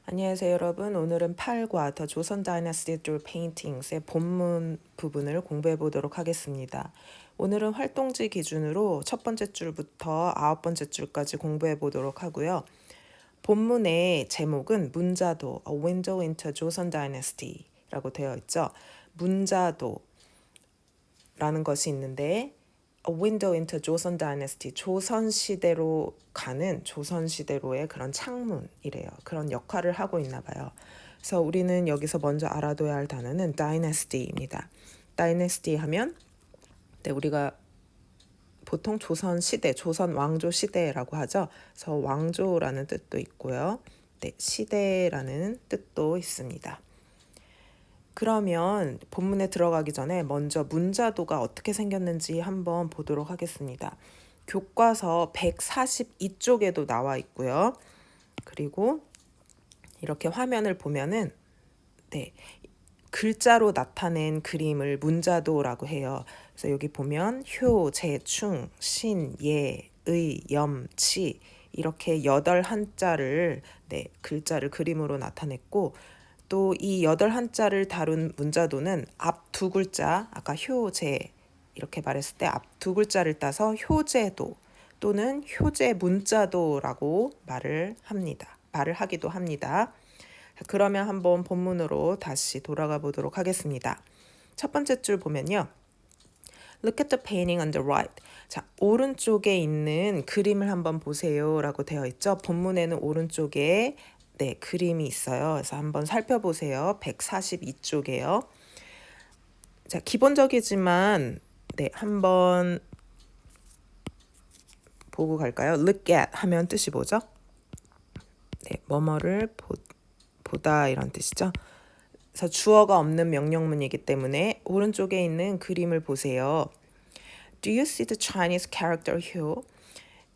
안녕하세요 여러분. 오늘은 8과 더 조선 다이너스티 툴 페인팅스의 본문 부분을 공부해 보도록 하겠습니다. 오늘은 활동지 기준으로 첫 번째 줄부터 아홉 번째 줄까지 공부해 보도록 하고요. 본문의 제목은 문자도 A Window into Joseon Dynasty라고 되어 있죠. 문자도라는 것이 있는데 A Window into Joseon Dynasty, 조선 시대로 가는 조선 시대로의 그런 창문이래요. 그런 역할을 하고 있나 봐요. 그래서 우리는 여기서 먼저 알아둬야 할 단어는 Dynasty입니다. Dynasty 하면 우리가 보통 조선 시대, 조선 왕조 시대라고 하죠. 그래서 왕조라는 뜻도 있고요. 시대라는 뜻도 있습니다. 그러면 본문에 들어가기 전에 먼저 문자도가 어떻게 생겼는지 한번 보도록 하겠습니다. 교과서 142쪽에도 나와 있고요. 그리고 이렇게 화면을 보면은 글자로 나타낸 그림을 문자도라고 해요. 그래서 여기 보면 효, 재, 충, 신, 예, 의, 염, 치 이렇게 8한자를 글자를 그림으로 나타냈고 또 이 8한자를 다룬 문자도는 앞 두 글자, 아까 효제 이렇게 말했을 때 앞 두 글자를 따서 효제도 또는 효제 문자도라고 말을 하기도 합니다. 그러면 한번 본문으로 다시 돌아가 보도록 하겠습니다. 첫 번째 줄 보면요. Look at the painting on the right. 자, 오른쪽에 있는 그림을 한번 보세요 라고 되어 있죠. 본문에는 오른쪽에 그림이 있어요. 그래서 한번 살펴보세요. 142쪽에요. 자, 기본적이지만 한번 보고 갈까요? Look at 하면 뜻이 뭐죠? 뭐뭐를 보다 이런 뜻이죠. 그래서 주어가 없는 명령문이기 때문에 오른쪽에 있는 그림을 보세요. Do you see the Chinese character 효?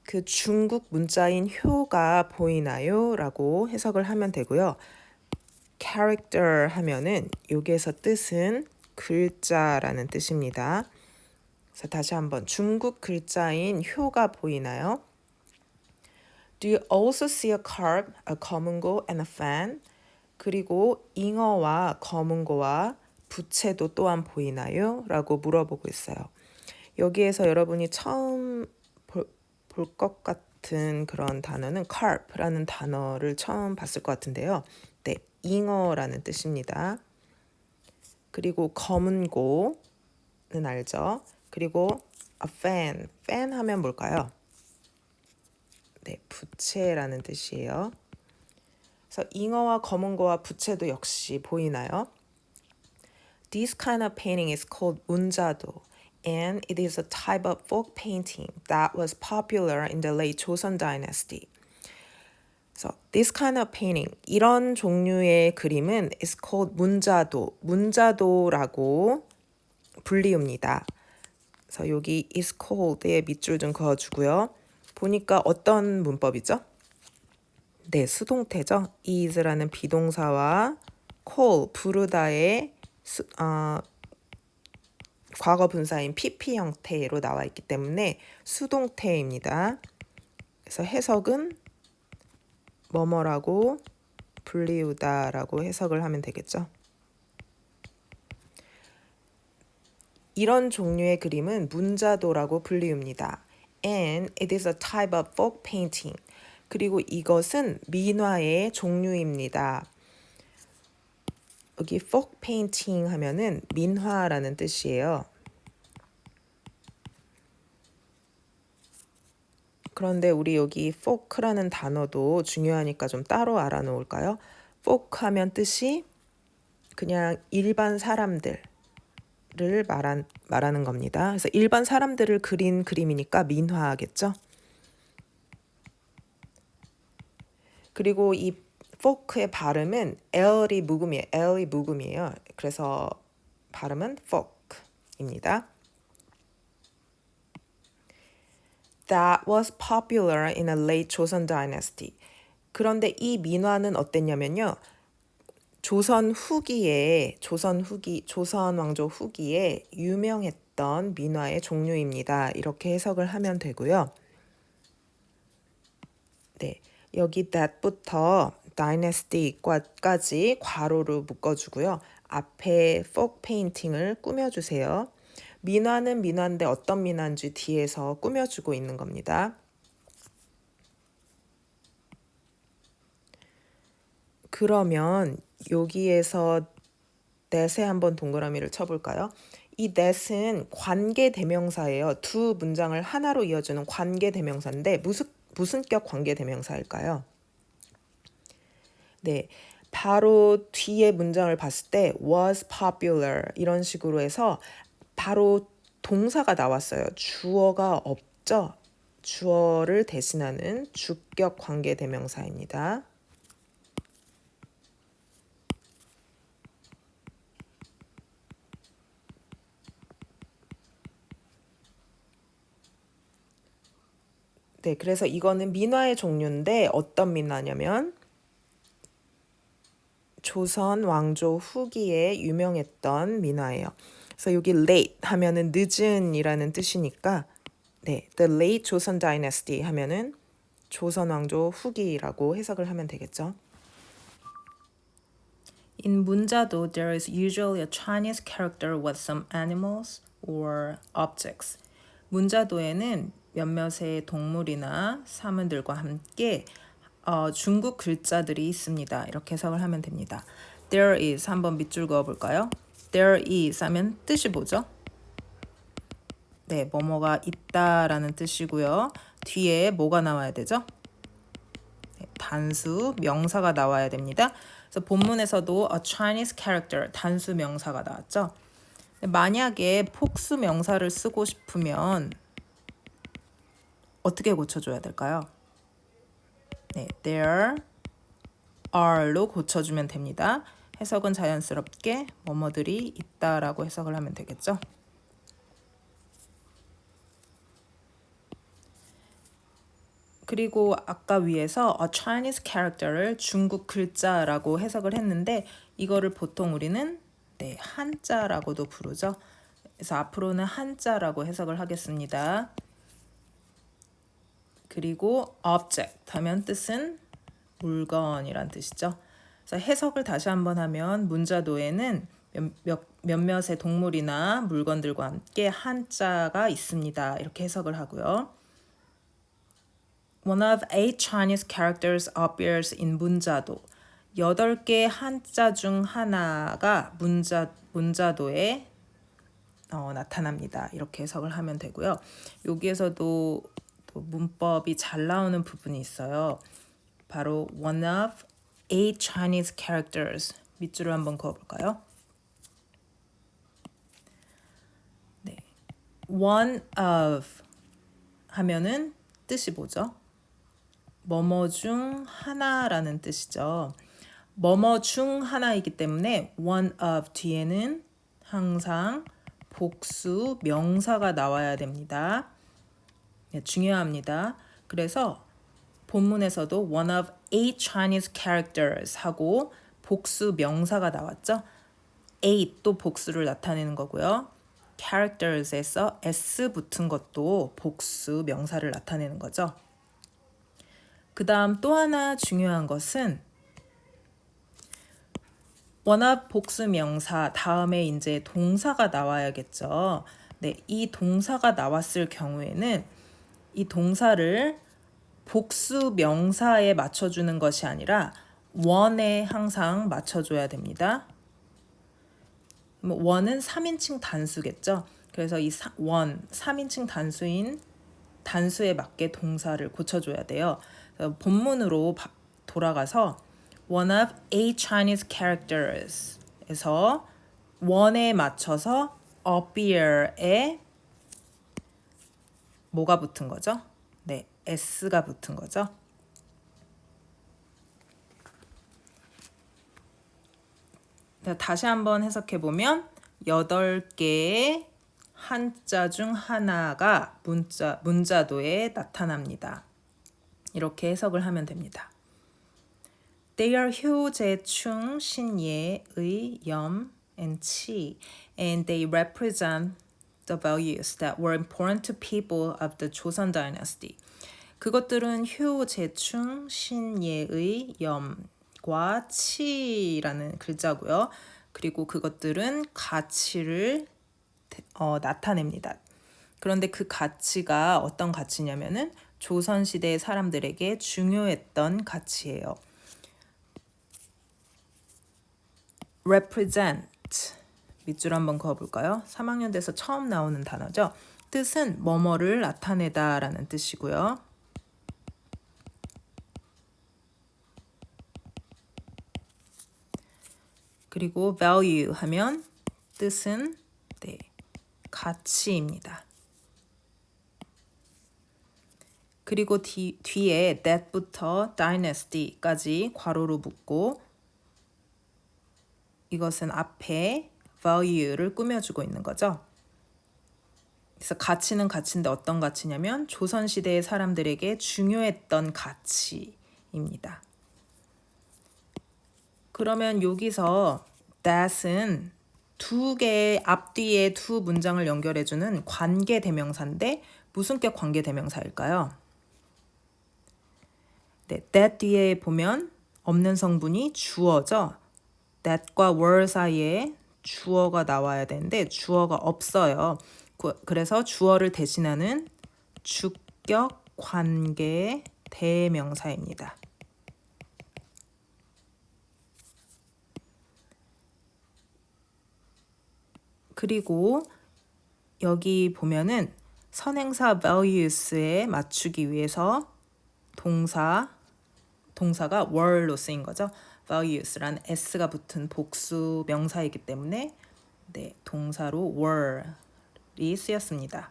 그 중국 문자인 효가 보이나요? 라고 해석을 하면 되고요. character 하면은 여기에서 뜻은 글자라는 뜻입니다. 그래서 다시 한번 중국 글자인 효가 보이나요? Do you also see a carp, a 검은고 and a fan? 그리고 잉어와 검은고와 부채도 또한 보이나요? 라고 물어보고 있어요. 여기에서 여러분이 처음 볼 것 같은 그런 단어는 carp라는 단어를 처음 봤을 것 같은데요. 잉어라는 뜻입니다. 그리고 검은고는 알죠? 그리고 a fan 하면 뭘까요? 부채라는 뜻이에요. 그래서 잉어와 검은고와 부채도 역시 보이나요? This kind of painting is called 문자도, and it is a type of folk painting that was popular in the late Joseon dynasty. So, this kind of painting, 이런 종류의 그림은 is called 문자도라고 불리웁니다. 그래서 여기 is called에 밑줄 좀 그어주고요. 보니까 어떤 문법이죠? 수동태죠. is라는 비동사와 call, 부르다의 과거 분사인 pp 형태로 나와 있기 때문에 수동태입니다. 그래서 해석은 뭐뭐라고 불리우다라고 해석을 하면 되겠죠. 이런 종류의 그림은 문자도라고 불리웁니다. And it is a type of folk painting. 그리고 이것은 민화의 종류입니다. 여기 folk painting 하면은 민화라는 뜻이에요. 그런데 우리 여기 folk라는 단어도 중요하니까 좀 따로 알아놓을까요? folk 하면 뜻이 그냥 일반 사람들을 말하는 겁니다. 그래서 일반 사람들을 그린 그림이니까 민화겠죠? 그리고 이 folk의 발음은 L이 묵음이에요. 그래서 발음은 folk입니다. That was popular in a late Joseon dynasty. 그런데 이 민화는 어땠냐면요. 조선 왕조 후기에 유명했던 민화의 종류입니다. 이렇게 해석을 하면 되고요. 여기 that부터 dynasty까지 괄호로 묶어주고요. 앞에 folk painting을 꾸며주세요. 민화는 민화인데 어떤 민화인지 뒤에서 꾸며주고 있는 겁니다. 그러면 여기에서 that에 한번 동그라미를 쳐볼까요? 이 that은 관계대명사예요. 두 문장을 하나로 이어주는 관계대명사인데 무슨 격 관계대명사일까요? 네, 바로 뒤에 문장을 봤을 때 was popular 이런 식으로 해서 바로 동사가 나왔어요. 주어가 없죠? 주어를 대신하는 주격 관계대명사입니다. 네, 그래서 이거는 민화의 종류인데 어떤 민화냐면 조선 왕조 후기에 유명했던 민화예요. 그래서 여기 late 하면은 늦은이라는 뜻이니까 네, the late 조선 dynasty 하면은 조선 왕조 후기라고 해석을 하면 되겠죠. In 문자도 there is usually a Chinese character with some animals or objects. 문자도에는 몇몇의 동물이나 사물들과 함께 중국 글자들이 있습니다. 이렇게 해석을 하면 됩니다. There is 한번 밑줄 그어볼까요? There is 하면 뜻이 뭐죠? 네, 뭐뭐가 있다라는 뜻이고요. 뒤에 뭐가 나와야 되죠? 네, 단수 명사가 나와야 됩니다. 그래서 본문에서도 a Chinese character 단수 명사가 나왔죠. 만약에 복수 명사를 쓰고 싶으면 어떻게 고쳐줘야 될까요? 네, there are로 고쳐주면 됩니다. 해석은 자연스럽게 뭐뭐들이 있다라고 해석을 하면 되겠죠. 그리고 아까 위에서 a Chinese character를 중국 글자라고 해석을 했는데 이거를 보통 우리는 네, 한자라고도 부르죠. 그래서 앞으로는 한자라고 해석을 하겠습니다. 그리고 object 하면 뜻은 물건이란 뜻이죠. 그래서 해석을 다시 한번 하면 문자도에는 몇몇의 동물이나 물건들과 함께 한자가 있습니다. 이렇게 해석을 하고요. One of 8 Chinese characters appears in 문자도. 8개 한자 중 하나가 문자도에 나타납니다. 이렇게 해석을 하면 되고요. 여기에서도 또 문법이 잘 나오는 부분이 있어요. 바로 one of 8 Chinese characters. 밑줄을 한번 그어볼까요? 네. one of 하면은 뜻이 뭐죠? 뭐뭐 중 하나라는 뜻이죠. 뭐뭐 중 하나이기 때문에 one of 뒤에는 항상 복수 명사가 나와야 됩니다. 네, 중요합니다. 그래서 본문에서도 one of 8 Chinese characters 하고 복수 명사가 나왔죠. 8도 복수를 나타내는 거고요. characters에서 s 붙은 것도 복수 명사를 나타내는 거죠. 그 다음 또 하나 중요한 것은 원합 복수 명사 다음에 이제 동사가 나와야겠죠. 네, 이 동사가 나왔을 경우에는 이 동사를 복수 명사에 맞춰주는 것이 아니라 원에 항상 맞춰줘야 됩니다. 원은 3인칭 단수겠죠. 그래서 이 원, 3인칭 단수인 단수에 맞게 동사를 고쳐줘야 돼요. 본문으로 돌아가서 one of 8 Chinese characters 에서 원에 맞춰서 appear에 뭐가 붙은 거죠? 네, s가 붙은 거죠. 다시 한번 해석해 보면 8개의 한자 중 하나가 문자도에 나타납니다. 이렇게 해석을 하면 됩니다. They are 효, 제, 충, 신, 예, 의, 염, and 치, and they represent the values that were important to people of the Joseon dynasty. 그것들은 효, 제, 충, 신, 예, 의, 염, 과 치라는 글자고요. 그리고 그것들은 가치를 나타냅니다. 그런데 그 가치가 어떤 가치냐면은 조선시대 사람들에게 중요했던 가치예요. represent 밑줄 한번 그어볼까요? 3학년 돼서 처음 나오는 단어죠. 뜻은 뭐뭐를 나타내다 라는 뜻이고요. 그리고 value 하면 뜻은 가치입니다. 그리고 뒤에 that부터 dynasty까지 괄호로 붙고 이것은 앞에 value를 꾸며주고 있는 거죠. 그래서 가치는 가치인데 어떤 가치냐면 조선시대의 사람들에게 중요했던 가치입니다. 그러면 여기서 that은 두 개의 앞뒤에 두 문장을 연결해주는 관계 대명사인데 무슨 격 관계 대명사일까요? 네, that 뒤에 보면 없는 성분이 주어죠. that과 were 사이에 주어가 나와야 되는데 주어가 없어요. 그래서 주어를 대신하는 주격 관계 대명사입니다. 그리고 여기 보면은 선행사 values에 맞추기 위해서 동사가 were로 쓰인 거죠. values란 s가 붙은 복수 명사이기 때문에 동사로 were이 쓰였습니다.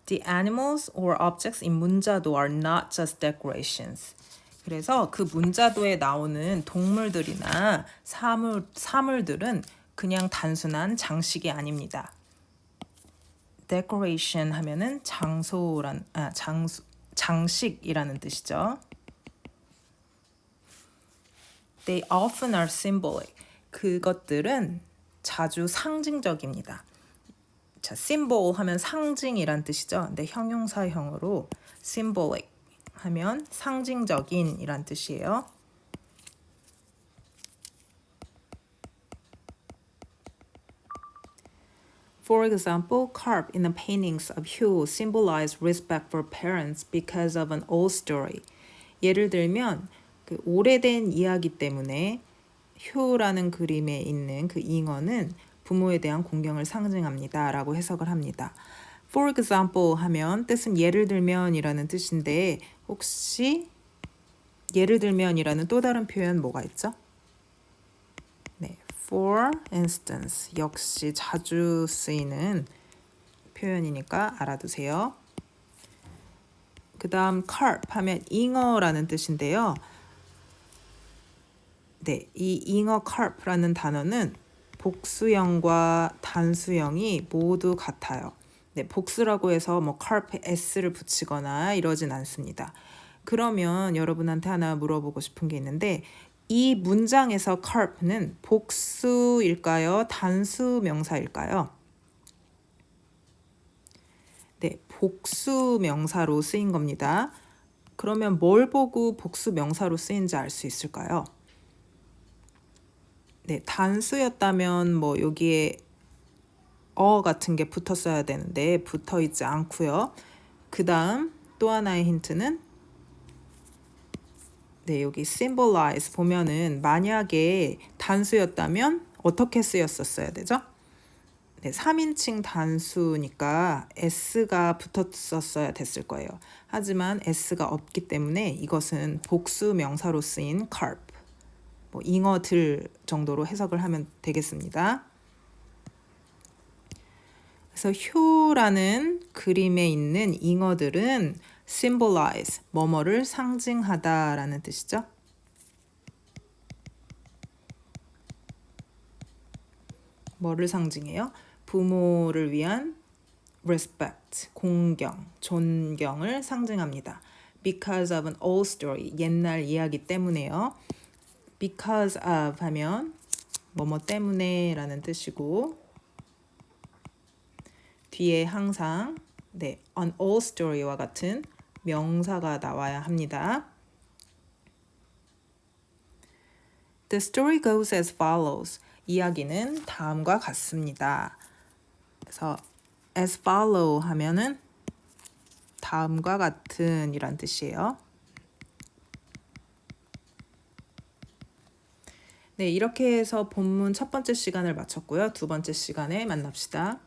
The animals or objects in 문자도 are not just decorations. 그래서 그 문자도에 나오는 동물들이나 사물들은 그냥 단순한 장식이 아닙니다. decoration 하면은 장식이라는 뜻이죠. They often are symbolic. 그것들은 자주 상징적입니다. 자, symbol 하면 상징이란 뜻이죠. 근데 형용사형으로 symbolic 하면 상징적인 이란 뜻이에요. For example, carp in the paintings of Hugh symbolize respect for parents because of an old story. 예를 들면 그 오래된 이야기 때문에 휴라는 그림에 있는 그 잉어는 부모에 대한 공경을 상징합니다 라고 해석을 합니다. For example 하면 뜻은 예를 들면이라는 뜻인데 혹시 예를 들면이라는 또 다른 표현 뭐가 있죠? 네, for instance 역시 자주 쓰이는 표현이니까 알아두세요. 그 다음 carp 하면 잉어라는 뜻인데요. 네, 이 잉어 carp라는 단어는 복수형과 단수형이 모두 같아요. 네, 복수라고 해서 뭐 carp에 s를 붙이거나 이러진 않습니다. 그러면 여러분한테 하나 물어보고 싶은 게 있는데 이 문장에서 carp는 복수일까요? 단수 명사일까요? 네, 복수 명사로 쓰인 겁니다. 그러면 뭘 보고 복수 명사로 쓰인지 알 수 있을까요? 네, 단수였다면 뭐 여기에 같은 게 붙었어야 되는데 붙어 있지 않고요. 그 다음 또 하나의 힌트는 네, 여기 symbolize 보면은 만약에 단수였다면 어떻게 쓰였었어야 되죠? 네, 3인칭 단수니까 s가 붙었었어야 됐을 거예요. 하지만 s가 없기 때문에 이것은 복수 명사로 쓰인 carp, 뭐 잉어들 정도로 해석을 하면 되겠습니다. 그래서 효라는 그림에 있는 잉어들은 symbolize, 뭐뭐를 상징하다라는 뜻이죠. 뭐를 상징해요? 부모를 위한 respect, 공경, 존경을 상징합니다. Because of an old story, 옛날 이야기 때문에요. Because of 하면 뭐뭐 때문에 라는 뜻이고 뒤에 항상 an old story와 같은 명사가 나와야 합니다. The story goes as follows. 이야기는 다음과 같습니다. 그래서 as follow 하면은 다음과 같은 이란 뜻이에요. 네, 이렇게 해서 본문 첫 번째 시간을 마쳤고요. 두 번째 시간에 만납시다.